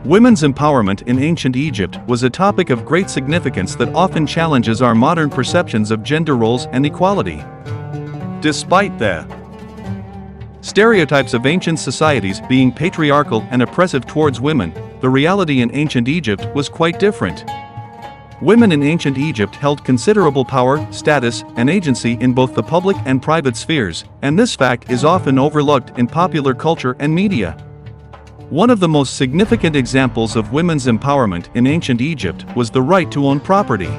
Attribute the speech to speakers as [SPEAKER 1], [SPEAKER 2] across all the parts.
[SPEAKER 1] Women's empowerment in ancient Egypt was a topic of great significance that often challenges our modern perceptions of gender roles and equality. Despite the stereotypes of ancient societies being patriarchal and oppressive towards women, the reality in ancient Egypt was quite different. Women in ancient Egypt held considerable power, status, and agency in both the public and private spheres, and this fact is often overlooked in popular culture and media. One of the most significant examples of women's empowerment in ancient Egypt was the right to own property.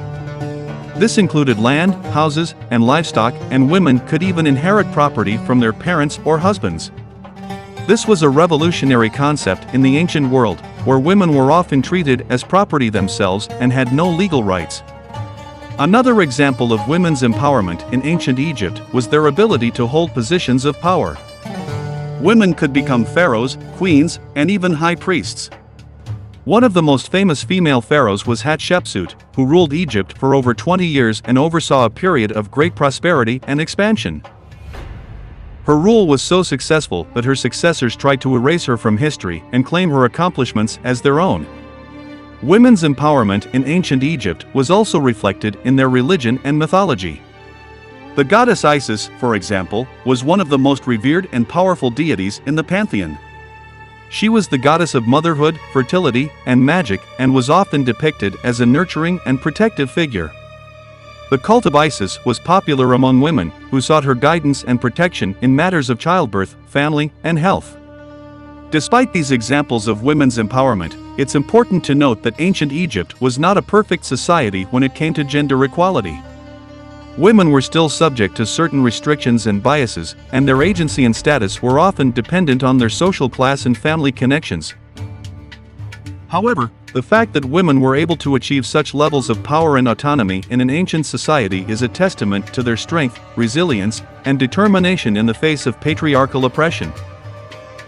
[SPEAKER 1] This included land, houses, and livestock, and women could even inherit property from their parents or husbands. This was a revolutionary concept in the ancient world, where women were often treated as property themselves and had no legal rights. Another example of women's empowerment in ancient Egypt was their ability to hold positions of power. Women could become pharaohs, queens, and even high priests. One of the most famous female pharaohs was Hatshepsut, who ruled Egypt for over 20 years and oversaw a period of great prosperity and expansion. Her rule was so successful that her successors tried to erase her from history and claim her accomplishments as their own. Women's empowerment in ancient Egypt was also reflected in their religion and mythology. The goddess Isis, for example, was one of the most revered and powerful deities in the pantheon. She was the goddess of motherhood, fertility, and magic, and was often depicted as a nurturing and protective figure. The cult of Isis was popular among women, who sought her guidance and protection in matters of childbirth, family, and health. Despite these examples of women's empowerment, it's important to note that ancient Egypt was not a perfect society when it came to gender equality. Women were still subject to certain restrictions and biases, and their agency and status were often dependent on their social class and family connections. However, the fact that women were able to achieve such levels of power and autonomy in an ancient society is a testament to their strength, resilience, and determination in the face of patriarchal oppression.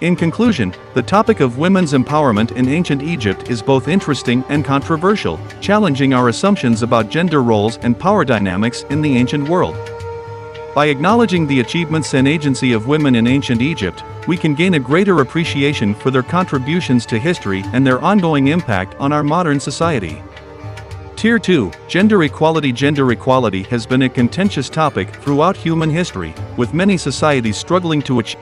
[SPEAKER 1] In conclusion, the topic of women's empowerment in ancient Egypt is both interesting and controversial, challenging our assumptions about gender roles and power dynamics in the ancient world. By acknowledging the achievements and agency of women in ancient Egypt, we can gain a greater appreciation for their contributions to history and their ongoing impact on our modern society. Tier 2, Gender equality. Gender equality has been a contentious topic throughout human history, with many societies struggling to achieve.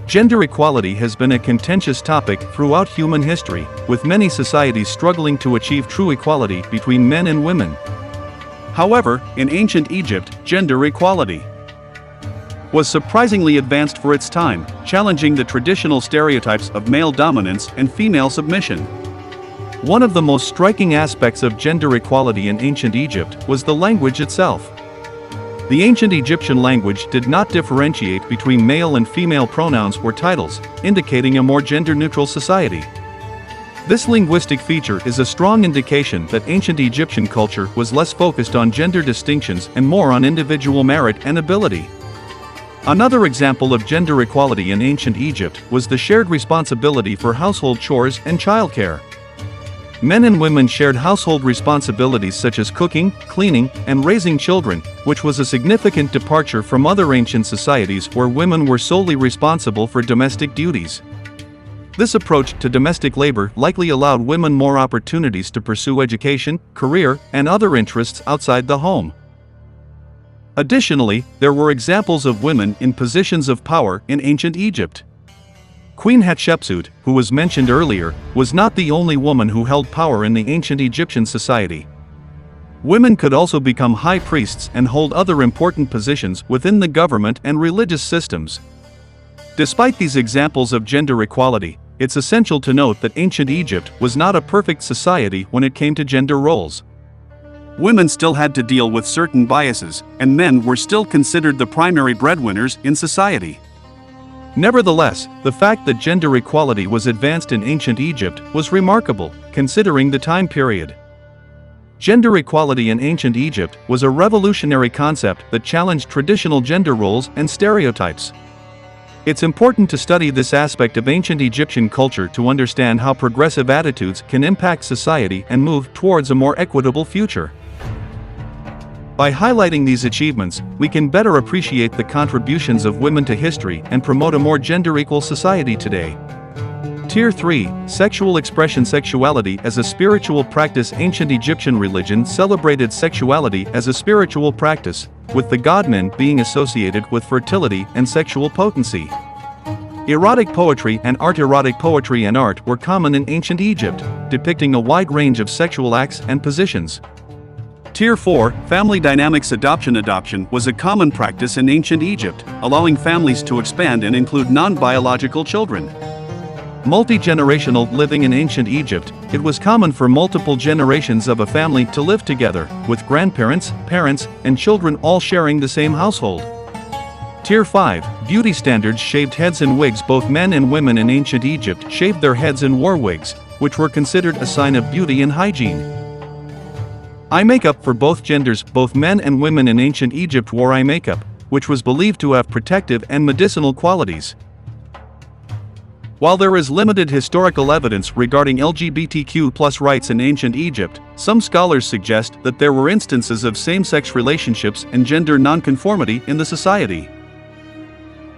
[SPEAKER 1] Gender equality has been a contentious topic throughout human history, with many societies struggling to achieve true equality between men and women. However, in ancient Egypt, gender equality was surprisingly advanced for its time, challenging the traditional stereotypes of male dominance and female submission. One of the most striking aspects of gender equality in ancient Egypt was the language itself. The ancient Egyptian language did not differentiate between male and female pronouns or titles, indicating a more gender-neutral society. This linguistic feature is a strong indication that ancient Egyptian culture was less focused on gender distinctions and more on individual merit and ability. Another example of gender equality in ancient Egypt was the shared responsibility for household chores and childcare. Men and women shared household responsibilities such as cooking, cleaning, and raising children, which was a significant departure from other ancient societies where women were solely responsible for domestic duties. This approach to domestic labor likely allowed women more opportunities to pursue education, career, and other interests outside the home. Additionally, there were examples of women in positions of power in ancient Egypt. Queen Hatshepsut, who was mentioned earlier, was not the only woman who held power in the ancient Egyptian society. Women could also become high priests and hold other important positions within the government and religious systems. Despite these examples of gender equality, it's essential to note that ancient Egypt was not a perfect society when it came to gender roles. Women still had to deal with certain biases, and men were still considered the primary breadwinners in society. Nevertheless, the fact that gender equality was advanced in ancient Egypt was remarkable, considering the time period. Gender equality in ancient Egypt was a revolutionary concept that challenged traditional gender roles and stereotypes. It's important to study this aspect of ancient Egyptian culture to understand how progressive attitudes can impact society and move towards a more equitable future. By highlighting these achievements, we can better appreciate the contributions of women to history and promote a more gender-equal society today. Tier 3, Sexual expression. Sexuality as a spiritual practice. Ancient Egyptian religion celebrated sexuality as a spiritual practice, with the godmen being associated with fertility and sexual potency. Erotic poetry and art. Erotic poetry and art were common in ancient Egypt, depicting a wide range of sexual acts and positions. Tier 4, Family dynamics. Adoption was a common practice in ancient Egypt, allowing families to expand and include non-biological children. Multi-generational living. In ancient Egypt, it was common for multiple generations of a family to live together, with grandparents, parents, and children all sharing the same household. Tier 5, Beauty standards. Shaved heads and wigs. Both men and women in ancient Egypt shaved their heads and wore wigs, which were considered a sign of beauty and hygiene. Eye makeup. For both genders, both men and women in ancient Egypt wore eye makeup, which was believed to have protective and medicinal qualities. While there is limited historical evidence regarding LGBTQ+ rights in ancient Egypt, some scholars suggest that there were instances of same-sex relationships and gender nonconformity in the society.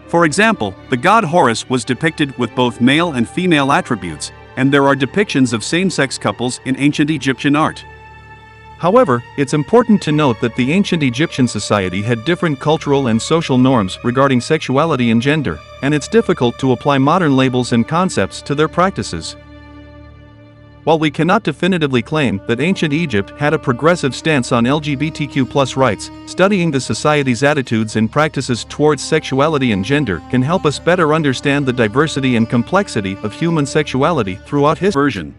[SPEAKER 1] For example, the god Horus was depicted with both male and female attributes, and there are depictions of same-sex couples in ancient Egyptian art. However, it's important to note that the ancient Egyptian society had different cultural and social norms regarding sexuality and gender, and it's difficult to apply modern labels and concepts to their practices. While we cannot definitively claim that ancient Egypt had a progressive stance on LGBTQ+ rights, studying the society's attitudes and practices towards sexuality and gender can help us better understand the diversity and complexity of human sexuality throughout history.